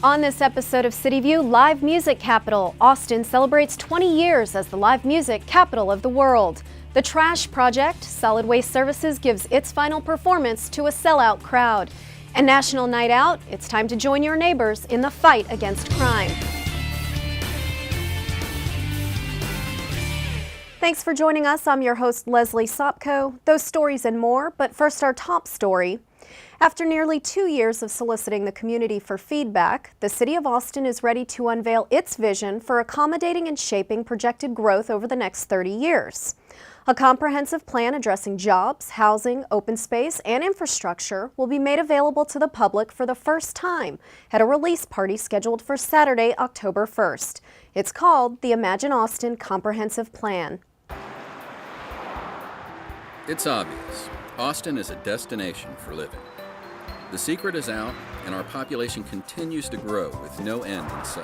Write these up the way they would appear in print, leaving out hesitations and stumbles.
On this episode of CityView, Live Music Capital, Austin celebrates 20 years as the live music capital of the world. The Trash Project, Solid Waste Services, gives its final performance to a sellout crowd. And National Night Out, it's time to join your neighbors in the fight against crime. Thanks for joining us. I'm your host, Leslie Sopko. Those stories and more, but first our top story. After nearly 2 years of soliciting the community for feedback, the City of Austin is ready to unveil its vision for accommodating and shaping projected growth over the next 30 years. A comprehensive plan addressing jobs, housing, open space, and infrastructure will be made available to the public for the first time at a release party scheduled for Saturday, October 1st. It's called the Imagine Austin Comprehensive Plan. It's obvious. Austin is a destination for living. The secret is out, and our population continues to grow with no end in sight.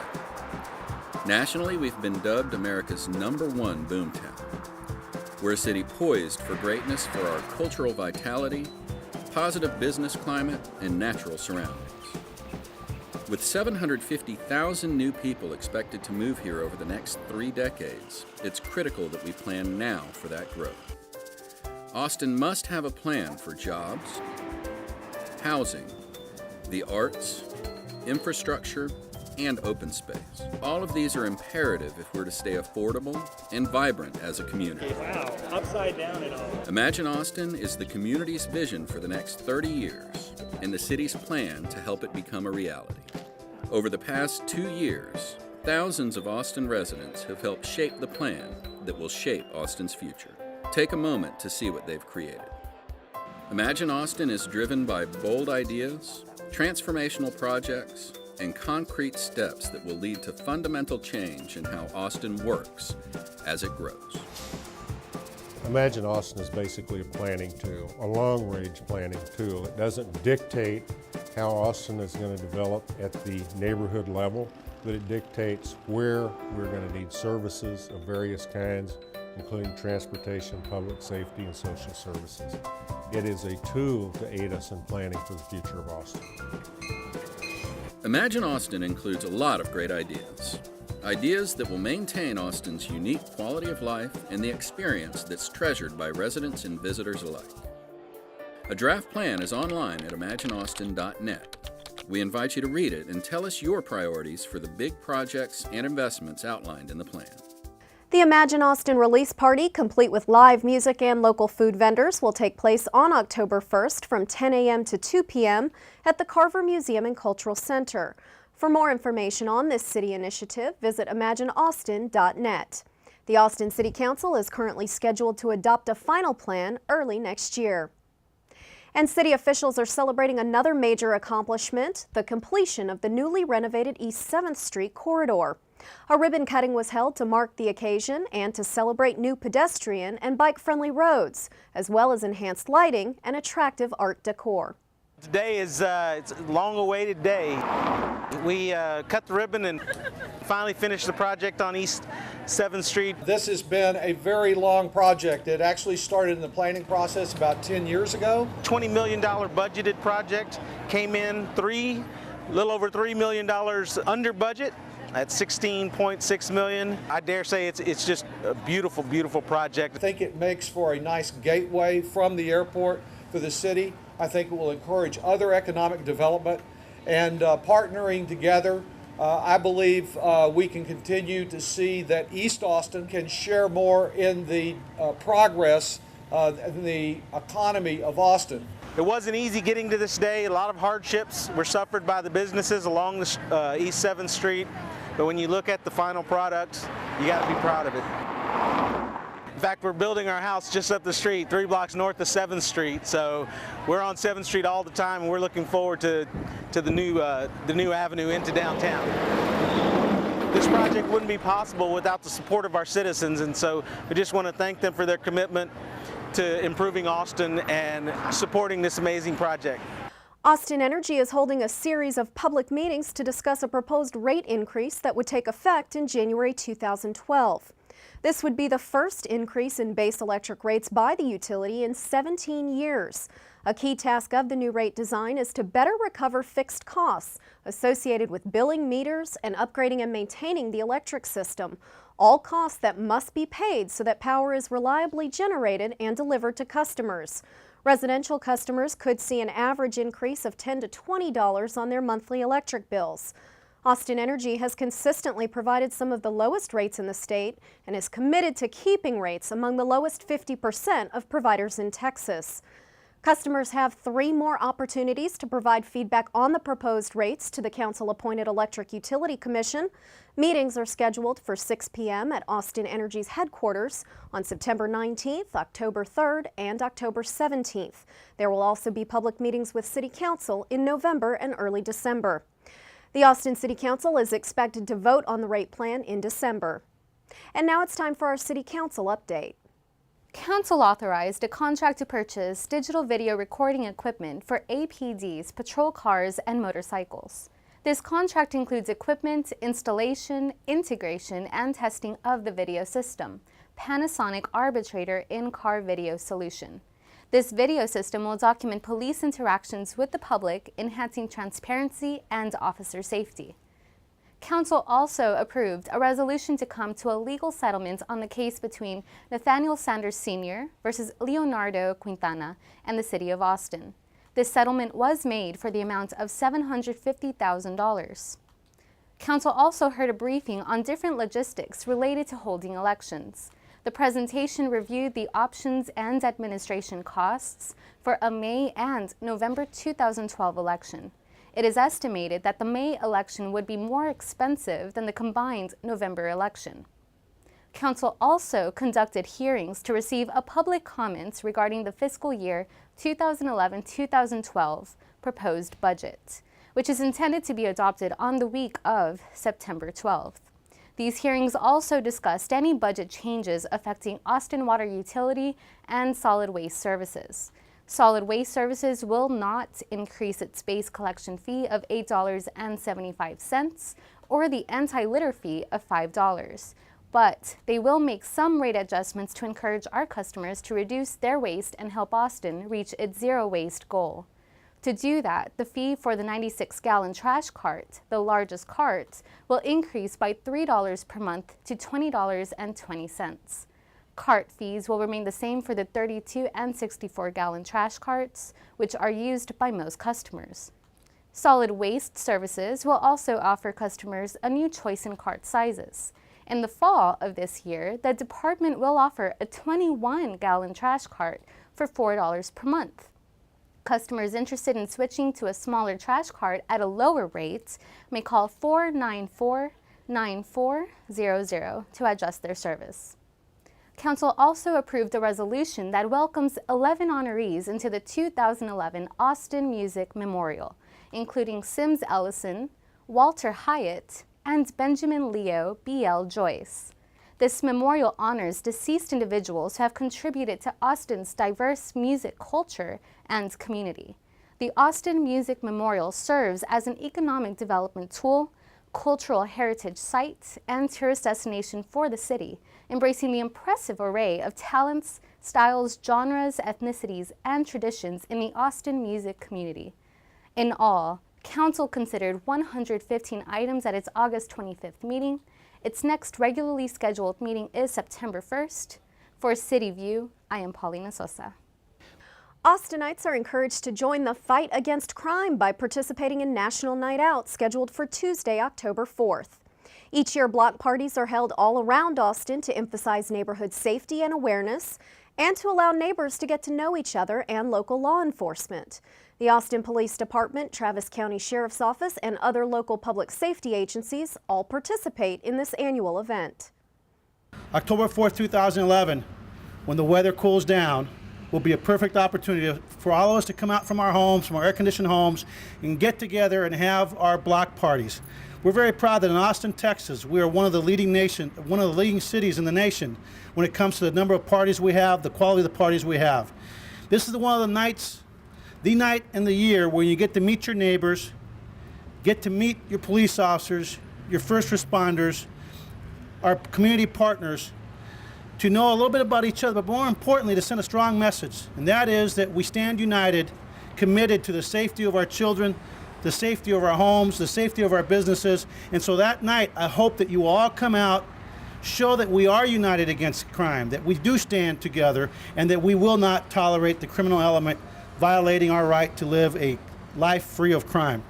Nationally, we've been dubbed America's #1 boomtown. We're a city poised for greatness for our cultural vitality, positive business climate, and natural surroundings. With 750,000 new people expected to move here over the next 3 decades, it's critical that we plan now for that growth. Austin must have a plan for jobs, housing, the arts, infrastructure, and open space. All of these are imperative if we're to stay affordable and vibrant as a community. Wow, upside down and all. Imagine Austin is the community's vision for the next 30 years and the city's plan to help it become a reality. Over the past 2 years, thousands of Austin residents have helped shape the plan that will shape Austin's future. Take a moment to see what they've created. Imagine Austin is driven by bold ideas, transformational projects, and concrete steps that will lead to fundamental change in how Austin works as it grows. Imagine Austin is basically a planning tool, a long-range planning tool. It doesn't dictate how Austin is going to develop at the neighborhood level, but it dictates where we're going to need services of various kinds, including transportation, public safety, and social services. It is a tool to aid us in planning for the future of Austin. Imagine Austin includes a lot of great ideas. Ideas that will maintain Austin's unique quality of life and the experience that's treasured by residents and visitors alike. A draft plan is online at imagineaustin.net. We invite you to read it and tell us your priorities for the big projects and investments outlined in the plan. The Imagine Austin release party, complete with live music and local food vendors, will take place on October 1st from 10 a.m. to 2 p.m. at the Carver Museum and Cultural Center. For more information on this city initiative, visit imagineaustin.net. The Austin City Council is currently scheduled to adopt a final plan early next year. And city officials are celebrating another major accomplishment, the completion of the newly renovated East 7th Street corridor. A ribbon cutting was held to mark the occasion and to celebrate new pedestrian and bike-friendly roads, as well as enhanced lighting and attractive art decor. Today is it's a long-awaited day. We cut the ribbon and finally finished the project on East 7th Street. This has been a very long project. It actually started in the planning process about 10 years ago. $20 million budgeted project, came in a little over $3 million under budget at $16.6 million. I dare say it's just a beautiful, beautiful project. I think it makes for a nice gateway from the airport for the city. I think it will encourage other economic development, and partnering together, I believe we can continue to see that East Austin can share more in the progress in the economy of Austin. It wasn't easy getting to this day. A lot of hardships were suffered by the businesses along the East 7th Street, but when you look at the final product, you got to be proud of it. In fact, we're building our house just up the street, 3 blocks north of 7th Street. So we're on 7th Street all the time, and we're looking forward to the new avenue into downtown. This project wouldn't be possible without the support of our citizens, and so we just want to thank them for their commitment to improving Austin and supporting this amazing project. Austin Energy is holding a series of public meetings to discuss a proposed rate increase that would take effect in January 2012. This would be the first increase in base electric rates by the utility in 17 years. A key task of the new rate design is to better recover fixed costs associated with billing meters and upgrading and maintaining the electric system, all costs that must be paid so that power is reliably generated and delivered to customers. Residential customers could see an average increase of $10 to $20 on their monthly electric bills. Austin Energy has consistently provided some of the lowest rates in the state and is committed to keeping rates among the lowest 50% of providers in Texas. Customers have 3 more opportunities to provide feedback on the proposed rates to the council-appointed Electric Utility Commission. Meetings are scheduled for 6 p.m. at Austin Energy's headquarters on September 19th, October 3rd, and October 17th. There will also be public meetings with City Council in November and early December. The Austin City Council is expected to vote on the rate plan in December. And now it's time for our City Council update. Council authorized a contract to purchase digital video recording equipment for APD's patrol cars and motorcycles. This contract includes equipment, installation, integration, and testing of the video system, Panasonic Arbitrator in-car video solution. This video system will document police interactions with the public, enhancing transparency and officer safety. Council also approved a resolution to come to a legal settlement on the case between Nathaniel Sanders Sr. versus Leonardo Quintana and the City of Austin. This settlement was made for the amount of $750,000. Council also heard a briefing on different logistics related to holding elections. The presentation reviewed the options and administration costs for a May and November 2012 election. It is estimated that the May election would be more expensive than the combined November election. Council also conducted hearings to receive a public comment regarding the fiscal year 2011-2012 proposed budget, which is intended to be adopted on the week of September 12th. These hearings also discussed any budget changes affecting Austin Water Utility and Solid Waste Services. Solid Waste Services will not increase its base collection fee of $8.75 or the anti-litter fee of $5, but they will make some rate adjustments to encourage our customers to reduce their waste and help Austin reach its zero waste goal. To do that, the fee for the 96-gallon trash cart, the largest cart, will increase by $3 per month to $20.20. Cart fees will remain the same for the 32 and 64-gallon trash carts, which are used by most customers. Solid Waste Services will also offer customers a new choice in cart sizes. In the fall of this year, the department will offer a 21-gallon trash cart for $4 per month. Customers interested in switching to a smaller trash cart at a lower rate may call 494-9400 to adjust their service. Council also approved a resolution that welcomes 11 honorees into the 2011 Austin Music Memorial, including Sims Ellison, Walter Hyatt, and Benjamin Leo B.L. Joyce. This memorial honors deceased individuals who have contributed to Austin's diverse music culture and community. The Austin Music Memorial serves as an economic development tool, cultural heritage site, and tourist destination for the city, embracing the impressive array of talents, styles, genres, ethnicities, and traditions in the Austin music community. In all, Council considered 115 items at its August 25th meeting. Its next regularly scheduled meeting is September 1st. For CityView, I am Paulina Sosa. Austinites are encouraged to join the fight against crime by participating in National Night Out, scheduled for Tuesday, October 4th. Each year, block parties are held all around Austin to emphasize neighborhood safety and awareness, and to allow neighbors to get to know each other and local law enforcement. The Austin Police Department, Travis County Sheriff's Office, and other local public safety agencies all participate in this annual event. October 4th, 2011, when the weather cools down, will be a perfect opportunity for all of us to come out from our homes, from our air-conditioned homes, and get together and have our block parties. We're very proud that in Austin, Texas, we are one of the leading cities in the nation when it comes to the number of parties we have, the quality of the parties we have. This is one of the nights, the night in the year where you get to meet your neighbors, get to meet your police officers, your first responders, our community partners, to know a little bit about each other, but more importantly, to send a strong message. And that is that we stand united, committed to the safety of our children, the safety of our homes, the safety of our businesses. And so that night, I hope that you will all come out, show that we are united against crime, that we do stand together, and that we will not tolerate the criminal element violating our right to live a life free of crime.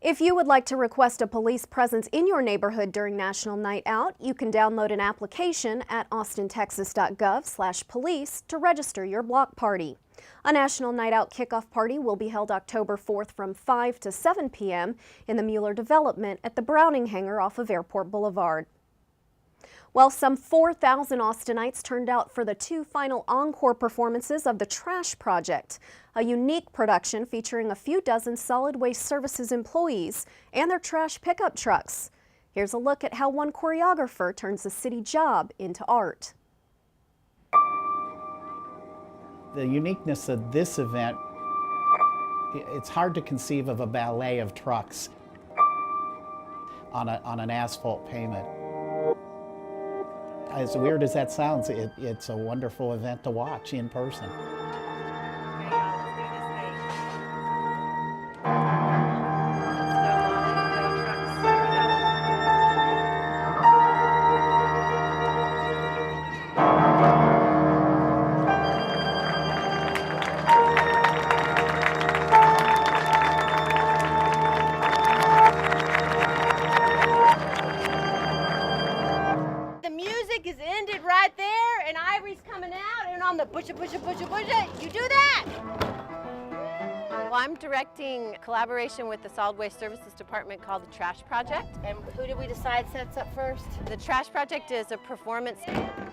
If you would like to request a police presence in your neighborhood during National Night Out, you can download an application at austintexas.gov/police to register your block party. A National Night Out kickoff party will be held October 4th from 5 to 7 p.m. in the Mueller Development at the Browning Hangar off of Airport Boulevard. Well, some 4,000 Austinites turned out for the 2 final encore performances of The Trash Project, a unique production featuring a few dozen solid waste services employees and their trash pickup trucks. Here's a look at how one choreographer turns a city job into art. The uniqueness of this event, it's hard to conceive of a ballet of trucks on an asphalt pavement. As weird as that sounds, it's a wonderful event to watch in person. Is ended right there, and Ivory's coming out, and on the busha, you do that. Well, I'm directing collaboration with the Solid Waste Services Department called the Trash Project. And who did we decide sets up first? The Trash Project is a performance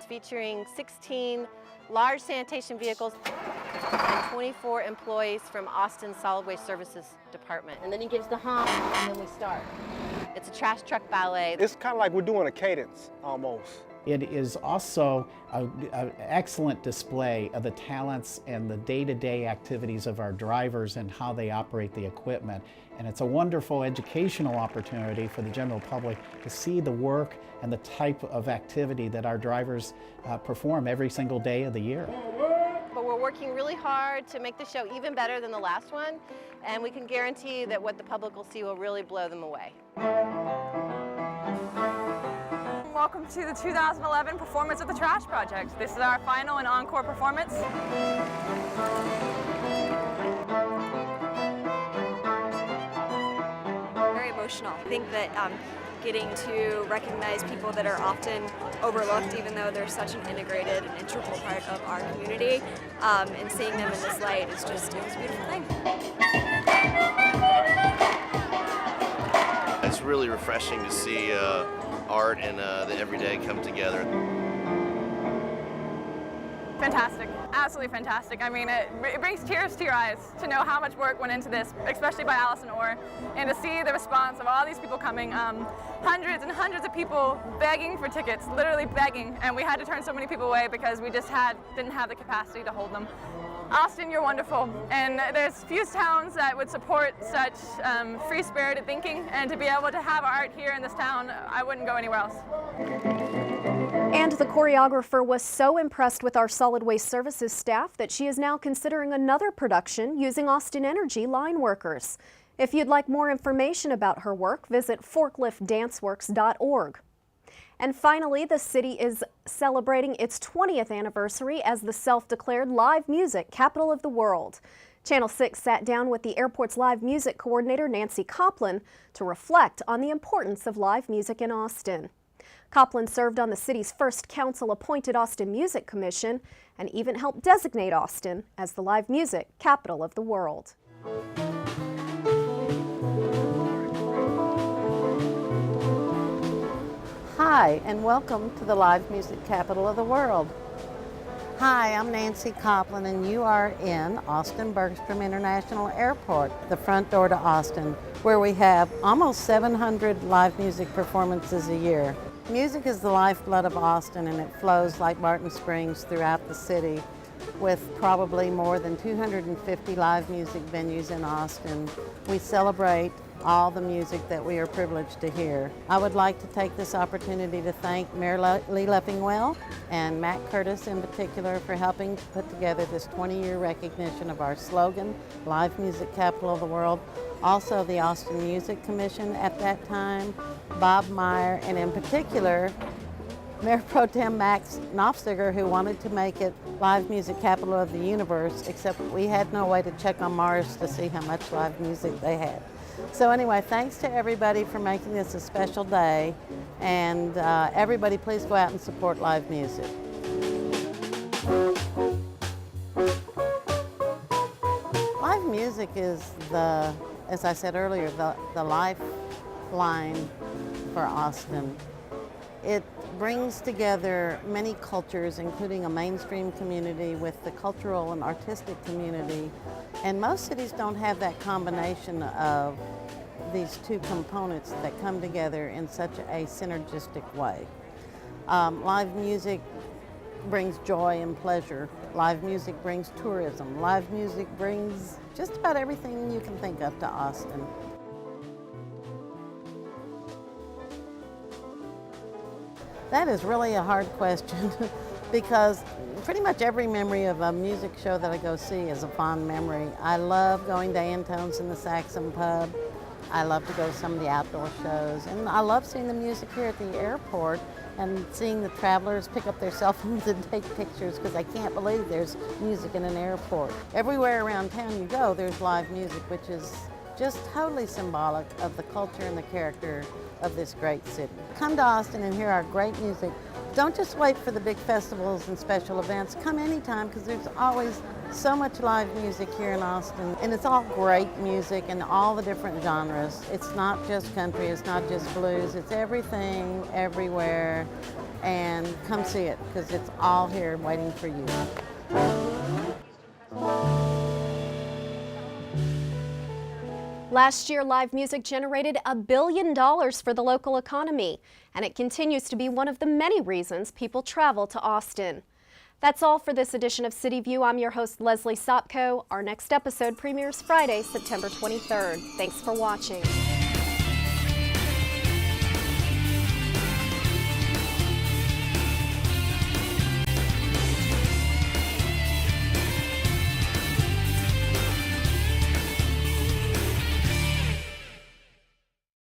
featuring 16 large sanitation vehicles and 24 employees from Austin's Solid Waste Services Department. And then he gives the honk, and then we start. It's a trash truck ballet. It's kind of like we're doing a cadence, almost. It is also an excellent display of the talents and the day-to-day activities of our drivers and how they operate the equipment. And it's a wonderful educational opportunity for the general public to see the work and the type of activity that our drivers perform every single day of the year. But we're working really hard to make the show even better than the last one, and we can guarantee that what the public will see will really blow them away. Welcome to the 2011 performance of the Trash Project. This is our final and encore performance. Very emotional. I think that getting to recognize people that are often overlooked, even though they're such an integrated and integral part of our community, and seeing them in this light is just, it was a beautiful thing. It's really refreshing to see art and the everyday come together. Fantastic, absolutely fantastic. I mean, it brings tears to your eyes to know how much work went into this, especially by Allison Orr, and to see the response of all these people coming. Hundreds and hundreds of people begging for tickets, literally begging, and we had to turn so many people away because we just didn't have the capacity to hold them. Austin, you're wonderful, and there's few towns that would support such free-spirited thinking, and to be able to have art here in this town, I wouldn't go anywhere else. And the choreographer was so impressed with our solid waste services staff that she is now considering another production using Austin Energy line workers. If you'd like more information about her work, visit forkliftdanceworks.org. And finally, the city is celebrating its 20th anniversary as the self-declared live music capital of the world. Channel 6 sat down with the airport's live music coordinator, Nancy Coplin, to reflect on the importance of live music in Austin. Coplin served on the city's first council-appointed Austin Music Commission and even helped designate Austin as the live music capital of the world. Hi, and welcome to the live music capital of the world. Hi, I'm Nancy Coplin, and you are in Austin Bergstrom International Airport, the front door to Austin, where we have almost 700 live music performances a year. Music is the lifeblood of Austin, and it flows like Barton Springs throughout the city, with probably more than 250 live music venues in Austin. We celebrate all the music that we are privileged to hear. I would like to take this opportunity to thank Mayor Lee Leffingwell and Matt Curtis in particular for helping to put together this 20-year recognition of our slogan, Live Music Capital of the World. Also the Austin Music Commission at that time, Bob Meyer, and in particular, Mayor Pro Tem Max Knopfziger, who wanted to make it Live Music Capital of the Universe, except we had no way to check on Mars to see how much live music they had. So anyway, thanks to everybody for making this a special day, and everybody please go out and support live music. Live music is as I said earlier, the lifeline for Austin. It brings together many cultures, including a mainstream community with the cultural and artistic community. And most cities don't have that combination of these two components that come together in such a synergistic way. Live music brings joy and pleasure. Live music brings tourism. Live music brings just about everything you can think of to Austin. That is really a hard question because pretty much every memory of a music show that I go see is a fond memory. I love going to Antone's in the Saxon Pub. I love to go to some of the outdoor shows. And I love seeing the music here at the airport and seeing the travelers pick up their cell phones and take pictures because I can't believe there's music in an airport. Everywhere around town you go, there's live music, which is just totally symbolic of the culture and the character of this great city. Come to Austin and hear our great music. Don't just wait for the big festivals and special events. Come anytime because there's always so much live music here in Austin, and it's all great music in all the different genres. It's not just country, it's not just blues, it's everything, everywhere, and come see it because it's all here waiting for you. Last year, live music generated $1 billion for the local economy, and it continues to be one of the many reasons people travel to Austin. That's all for this edition of CityView. I'm your host, Leslie Sopko. Our next episode premieres Friday, September 23rd. Thanks for watching.